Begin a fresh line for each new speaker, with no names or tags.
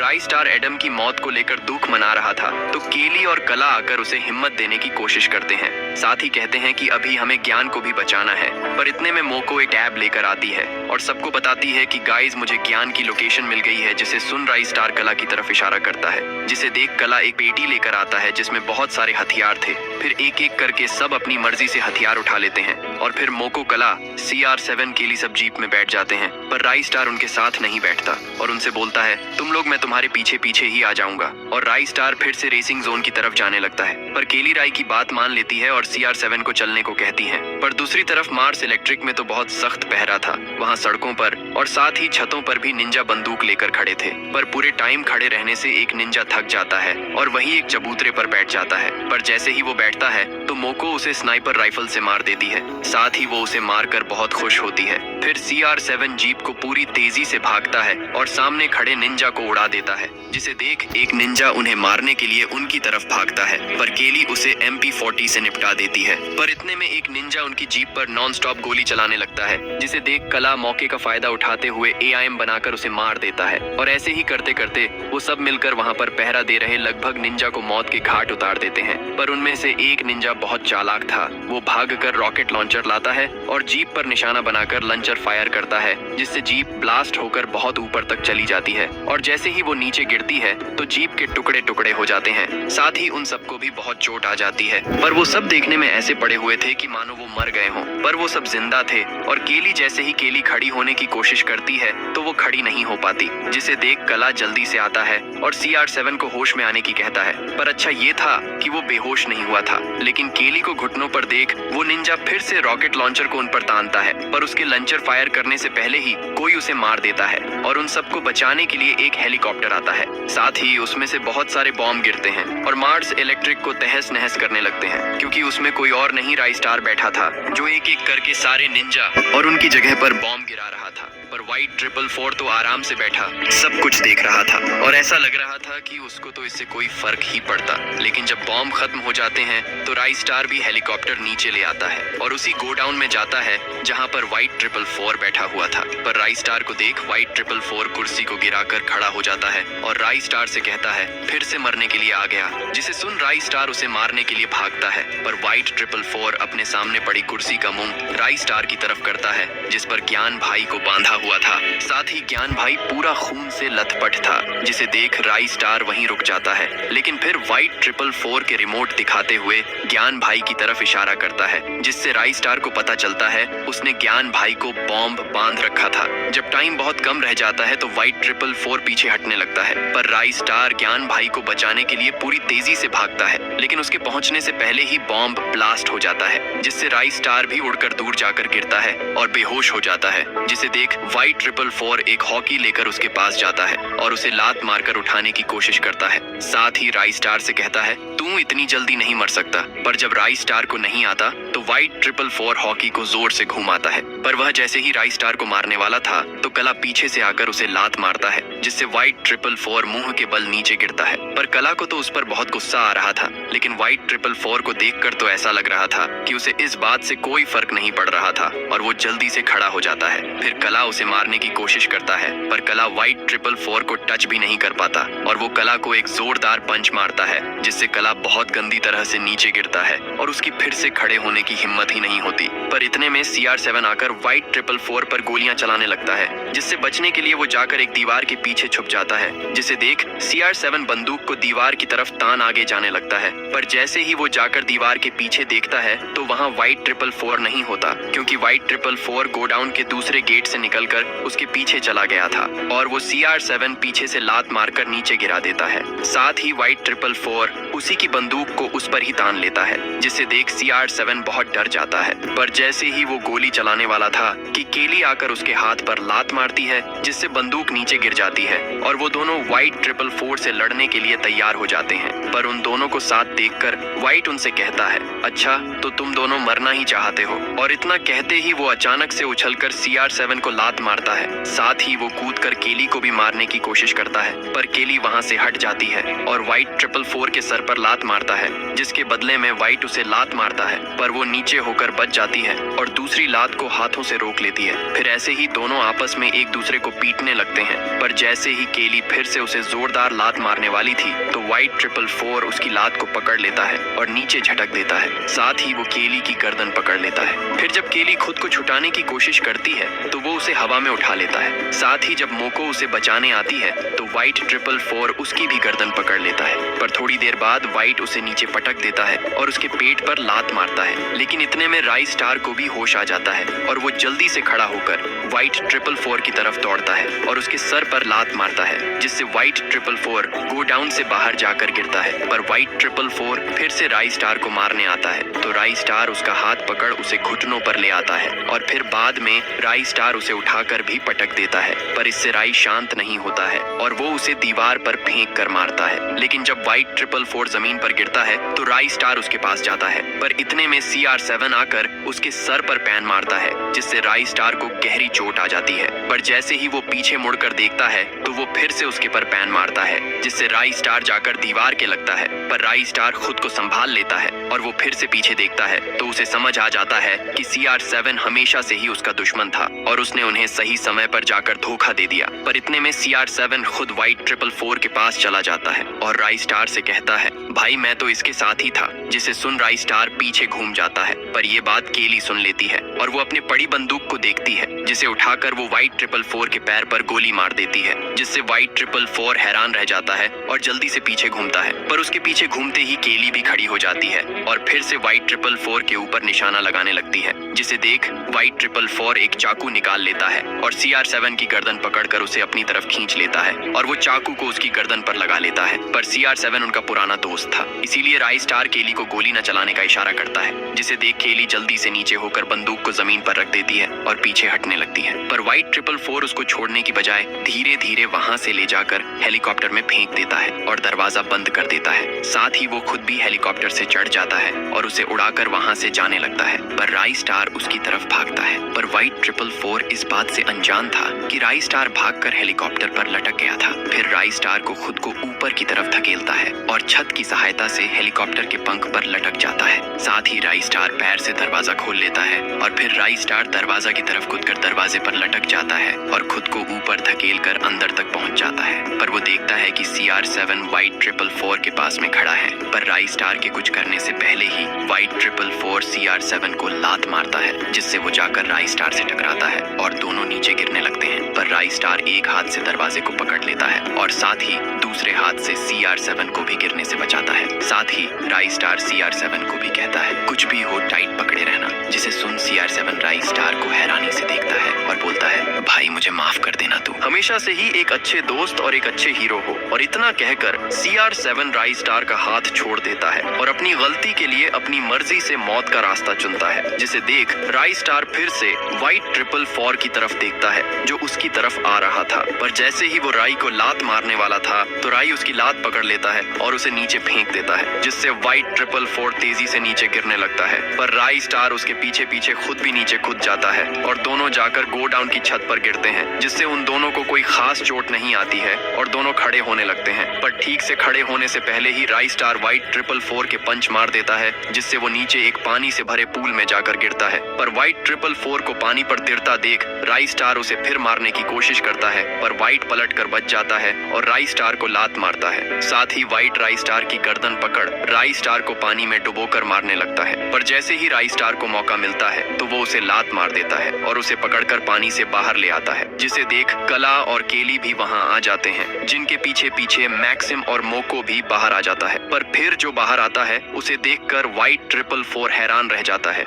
राई star Adam की मौत को लेकर दुख मना रहा था तो केली और कला आकर उसे हिम्मत देने की कोशिश करते हैं। साथ ही कहते हैं कि अभी हमें ज्ञान को भी बचाना है। पर इतने में मोको एक टैब लेकर आती है और सबको बताती है कि गाइस मुझे ज्ञान की लोकेशन मिल गई है, जिसे सुन राई स्टार कला की तरफ इशारा करता है। जिसे देख कला एक पेटी लेकर आता है जिसमें बहुत सारे हथियार थे। फिर एक एक करके सब अपनी मर्जी से हथियार उठा लेते हैं और फिर मोको कला CR7 केली सब जीप में बैठ जाते हैं। पर राई स्टार उनके साथ नहीं बैठता और उनसे बोलता है तुम लोग मैं तुम्हारे पीछे पीछे ही आ जाऊंगा। और राई स्टार फिर से रेसिंग जोन की तरफ जाने लगता है। पर केली राई की बात मान लेती है और CR7 को चलने को कहती है। पर दूसरी तरफ मार्स इलेक्ट्रिक में तो बहुत सख्त पहरा था। वहाँ सड़कों पर और साथ ही छतों पर भी निंजा बंदूक लेकर खड़े थे। पर पूरे टाइम खड़े रहने से एक निंजा थक जाता है और वही एक चबूतरे पर बैठ जाता है। पर जैसे ही वो बैठता है तो मोको उसे स्नाइपर राइफल से मार देती है। साथ ही वो उसे मारकर बहुत खुश होती है। फिर CR7 जीप को पूरी तेजी से भागता है और सामने खड़े निंजा को उड़ा देता है। जिसे देख एक निंजा उन्हें मारने के लिए उनकी तरफ भागता है पर केली उसे MP40 से निपटा देती है। पर इतने में एक निंजा उनकी जीप पर नॉन स्टॉप गोली चलाने लगता है। जिसे देख कला मौके का फायदा उठाते हुए AIM बनाकर उसे मार देता है। और ऐसे ही करते करते वो सब मिलकर वहाँ पर पहरा दे रहे लगभग निंजा को मौत के घाट उतार देते हैं। पर उनमें से एक निंजा बहुत चालाक था। वो भागकर रॉकेट लॉन्चर लाता है और जीप पर निशाना बनाकर लॉन्चर फायर करता है जिससे जीप ब्लास्ट होकर बहुत ऊपर तक चली जाती है। और जैसे ही वो नीचे गिरती है तो जीप के टुकड़े टुकड़े हो जाते हैं। साथ ही उन सबको भी बहुत चोट आ जाती है। पर वो सब देखने में ऐसे पड़े हुए थे कि मानो वो मर गए हों। पर वो सब जिंदा थे। और केली जैसे ही केली खड़ी होने की कोशिश करती है तो वो खड़ी नहीं हो पाती। जिसे देख कला जल्दी से आता है और CR7 को होश में आने की कहता है। पर अच्छा ये था कि वो बेहोश नहीं हुआ था। लेकिन केली को घुटनों पर देख वो निंजा फिर से रॉकेट लॉन्चर को उन पर तानता है। पर उसके लॉन्चर फायर करने से पहले ही कोई उसे मार देता है और उन सबको बचाने के लिए एक हेलीकॉप्टर आता है। साथ ही उसमें से बहुत सारे बॉम्ब गिरते हैं और मार्स इलेक्ट्रिक को तहस नहस करने लगते हैं क्योंकि उसमें कोई और नहीं राई स्टार बैठा था जो एक एक करके सारे निंजा और उनकी जगह पर बॉम्ब गिरा रहा था। पर वाइट 444 तो आराम से बैठा सब कुछ देख रहा था और ऐसा लग रहा था कि उसको तो इससे कोई फर्क ही पड़ता। लेकिन जब बॉम्ब खत्म हो जाते हैं तो राई स्टार भी हेलीकॉप्टर नीचे ले आता है और उसी गोडाउन में जाता है जहां पर वाइट 444 बैठा हुआ था। पर राई स्टार को देख वाइट 444 कुर्सी को गिराकर खड़ा हो जाता है और राई स्टार से कहता है फिर से मरने के लिए आ गया। जिसे सुन राई स्टार उसे मारने के लिए भागता है। पर वाइट 444 अपने सामने पड़ी कुर्सी का मुंह राई स्टार की तरफ करता है जिस पर ज्ञान भाई को बांधा हुआ था। साथ ही ज्ञान भाई पूरा खून से लथपथ था। जिसे देख राई स्टार वहीं रुक जाता है। लेकिन फिर वाइट 444 के रिमोट दिखाते हुए ज्ञान भाई की तरफ इशारा करता है जिससे राई स्टार को पता चलता है उसने ज्ञान भाई को बॉम्ब बांध रखा था। जब टाइम बहुत कम रह जाता है तो वाइट 444 पीछे हटने लगता है। पर राई स्टार ज्ञान भाई को बचाने के लिए पूरी तेजी से भागता है। लेकिन उसके पहुंचने से पहले ही बॉम्ब ब्लास्ट हो जाता है जिससे राई स्टार भी उड़कर दूर जाकर गिरता है और बेहोश हो जाता है। जिसे देख वाइट 444 एक हॉकी लेकर उसके पास जाता है और उसे लात मारकर उठाने की कोशिश करता है। साथ ही राई स्टार से कहता है तू इतनी जल्दी नहीं मर सकता। पर जब राई स्टार को नहीं आता तो वाइट 444 हॉकी को जोर से घुमाता है। पर वह जैसे ही राई स्टार को मारने वाला था तो कला पीछे से आकर उसे लात मारता है जिससे वाइट 444 मुंह के बल नीचे गिरता है। पर कला को तो उस पर बहुत गुस्सा आ रहा था। लेकिन वाइट 444 को देखकर तो ऐसा लग रहा था कि उसे इस बात से कोई फर्क नहीं पड़ रहा था और वो जल्दी से खड़ा हो जाता है। फिर कला उसे मारने की कोशिश करता है पर कला वाइट 444 को टच भी नहीं कर पाता और वो कला को एक जोरदार पंच मारता है जिससे कला बहुत गंदी तरह से नीचे गिरता है और उसकी फिर से खड़े होने की हिम्मत ही नहीं होती। पर इतने में CR7 आकर वाइट 444 पर गोलियां चलाने लगता है जिससे बचने के लिए वो जाकर एक दीवार के पीछे छुप जाता है। जिसे देख CR7 बंदूक को दीवार की तरफ तान आगे जाने लगता है। पर जैसे ही वो जाकर दीवार के पीछे देखता है तो वहाँ वाइट 444 नहीं होता क्योंकि वाइट 444 गोडाउन के दूसरे गेट से निकलकर उसके पीछे चला गया था और वो CR7 पीछे से लात मारकर नीचे गिरा देता है। साथ ही वाइट 444 उसी की बंदूक को उस पर ही तान लेता है। जिसे देख CR7 बहुत डर जाता है। पर जैसे ही वो गोली चलाने वाला था कि केली आकर उसके हाथ पर लात मारती है जिससे बंदूक नीचे गिर जाती है और वो दोनों वाइट 444 से लड़ने के लिए तैयार हो जाते हैं। पर उन दोनों को साथ देखकर व्हाइट उनसे कहता है, अच्छा तो तुम दोनों मरना ही चाहते हो। और इतना कहते ही वो अचानक से उछलकर CR7 को लात मारता है। साथ ही वो कूदकर केली को भी मारने की कोशिश करता है, पर केली वहां से हट जाती है और व्हाइट 444 के सर पर लात मारता है, जिसके बदले में व्हाइट उसे लात मारता है, पर वो नीचे होकर बच जाती है और दूसरी लात को हाथों से रोक लेती है। फिर ऐसे ही दोनों आपस में एक दूसरे को पीटने लगते हैं, पर जैसे ही केली फिर से उसे जोरदार लात मारने वाली थी तो व्हाइट 444 उसकी लात को पकड़ लेता है और नीचे झटक देता है। साथ ही वो केली की गर्दन पकड़ लेता है। फिर जब केली खुद को छुटाने की कोशिश करती है तो वो उसे हवा में उठा लेता है। साथ ही जब मोको उसे बचाने आती है तो व्हाइट 444 उसकी भी गर्दन पकड़ लेता है, पर थोड़ी देर बाद व्हाइट उसे नीचे पटक देता है और उसके पेट पर लात मारता है। लेकिन इतने में राई स्टार को भी होश आ जाता है और वो जल्दी से खड़ा होकर व्हाइट 444 की तरफ दौड़ता है और उसके सर पर लात मारता है, जिससे व्हाइट 444 गो डाउन से बाहर जाकर गिरता है। पर व्हाइट 444 फिर से राई स्टार को मारने आता है तो राई स्टार उसका हाथ पकड़ उसे घुटनों पर ले आता है और फिर बाद में राई स्टार उसे उठाकर भी पटक देता है, पर इससे राई शांत नहीं होता है और वो उसे दीवार पर फेंक कर मारता है। लेकिन जब व्हाइट 444 जमीन पर गिरता है तो राई स्टार उसके पास जाता है, पर इतने में CR7 आकर उसके सर पर पैन मारता है, जिससे राई स्टार को गहरी चोट आ जाती है। पर जैसे ही वो पीछे मुड़कर देखता है तो वो फिर से उसके पर पैन मारता है, जिससे राई स्टार जाकर दीवार के लगता है, पर राई स्टार खुद को संभाल लेता है और वो फिर से पीछे देखता है तो उसे समझ आ जाता है कि CR7 हमेशा से ही उसका दुश्मन था और उसने उन्हें सही समय पर जाकर धोखा दे दिया। पर इतने में CR7 खुद व्हाइट 444 के पास चला जाता है और राई स्टार से कहता है, भाई मैं तो इसके साथ ही था, जिसे सुन राई स्टार पीछे घूम जाता है। पर ये बात केली सुन लेती है और वो अपने पड़ी बंदूक को देखती है, जिसे उठाकर वो व्हाइट 444 के पैर पर गोली मार देती है, जिससे व्हाइट 444 हैरान रह जाता है और जल्दी से पीछे घूमता है। पर उसके पीछे घूमते ही केली भी खड़ी हो जाती है और फिर से व्हाइट 444 के ऊपर निशाना लगाने लगती है, जिसे देख व्हाइट 444 एक चाकू निकाल लेता है और CR7 की गर्दन पकड़कर उसे अपनी तरफ खींच लेता है और वो चाकू को उसकी गर्दन पर लगा लेता है। पर CR7 उनका पुराना दोस्त था, इसीलिए राई स्टार केली को गोली न चलाने का इशारा करता है, जिसे देख केली जल्दी से नीचे होकर बंदूक को जमीन पर रख देती है और पीछे हटने लगती है। पर व्हाइट 444 उसको छोड़ने की बजाय धीरे धीरे वहां से ले जाकर हेलीकॉप्टर में फेंक देता है और दरवाजा बंद कर देता है। साथ ही वो खुद भी हेलीकॉप्टर से चढ़ जाता है और उसे उड़ाकर वहां से जाने लगता है, पर राई स्टार उसकी तरफ भागता है। पर व्हाइट 444 इस बात से अनजान था कि राई स्टार भागकर हेलीकॉप्टर पर लटक गया था। फिर राई स्टार को खुद को ऊपर की तरफ धकेलता है और छत की सहायता से हेलीकॉप्टर के पंख पर लटक जाता है। साथ ही राई स्टार पैर से दरवाजा खोल लेता है और फिर राई स्टार दरवाजा की तरफ कूदकर दरवाजे पर लटक जाता है और खुद को ऊपर धकेल कर अंदर तक पहुंच जाता है। पर वो देखता है कि CR7 व्हाइट 444 के पास में खड़ा है, पर राई स्टार के कुछ करने से पहले ही व्हाइट 444 CR7 को लात मारता है, जिससे वो जाकर राई स्टार से टकराता है और दोनों नीचे गिरने लगते हैं। पर राई स्टार एक हाथ से दरवाजे को पकड़ लेता है और साथ ही दूसरे हाथ से CR7 को भी गिरने से बचाता है। साथ ही राई स्टार CR7 को भी कहता है, कुछ भी हो टाइट पकड़े रहना, जिसे सुन CR7 राई स्टार को हैरानी से देखता है और बोलता है, भाई मुझे माफ कर देना, तू हमेशा से ही एक अच्छे दोस्त और एक अच्छे हीरो हो। और इतना कहकर CR7 राई स्टार का हाथ छोड़ देता है और अपनी गलती के लिए अपनी मर्जी से मौत का रास्ता चुनता है, जिसे देख राई स्टार फिर से व्हाइट 444 की तरफ देखता है, जो उसकी तरफ आ रहा था। पर जैसे ही वो राई को लात मारने वाला था तो राई उसकी लात पकड़ लेता है और उसे नीचे फेंक देता है, जिससे व्हाइट 444 तेजी से नीचे गिरने लगता है। पर राई स्टार उसके पीछे पीछे खुद भी नीचे कूद जाता है और दोनों जाकर गो डाउन की छत पर गिरते हैं, जिससे उन दोनों को कोई खास चोट नहीं आती है और दोनों खड़े होने लगते हैं। पर ठीक से खड़े होने से पहले ही राई स्टार व्हाइट 444 के पंच मार देता है, जिससे वो नीचे एक पानी से भरे पूल में जाकर गिरता है। पर व्हाइट 444 को पानी पर तिरता देख राई स्टार उसे फिर मारने की कोशिश करता है, पर व्हाइट पलटकर बच जाता है और राई स्टार को लात मारता है। साथ ही व्हाइट राई स्टार की गर्दन पकड़ राई स्टार को पानी में डुबोकर मारने लगता है। पर जैसे ही राई स्टार को मौका मिलता है तो वो उसे लात मार देता है और उसे पकड़कर पानी से बाहर ले आता है, जिसे देख कला और केली भी वहां आ जाते हैं, जिनके पीछे पीछे मैक्सिम और मोको भी बाहर आ जाता है। पर फिर जो बाहर आता है उसे देखकर व्हाइट 444 हैरान रह जाता है।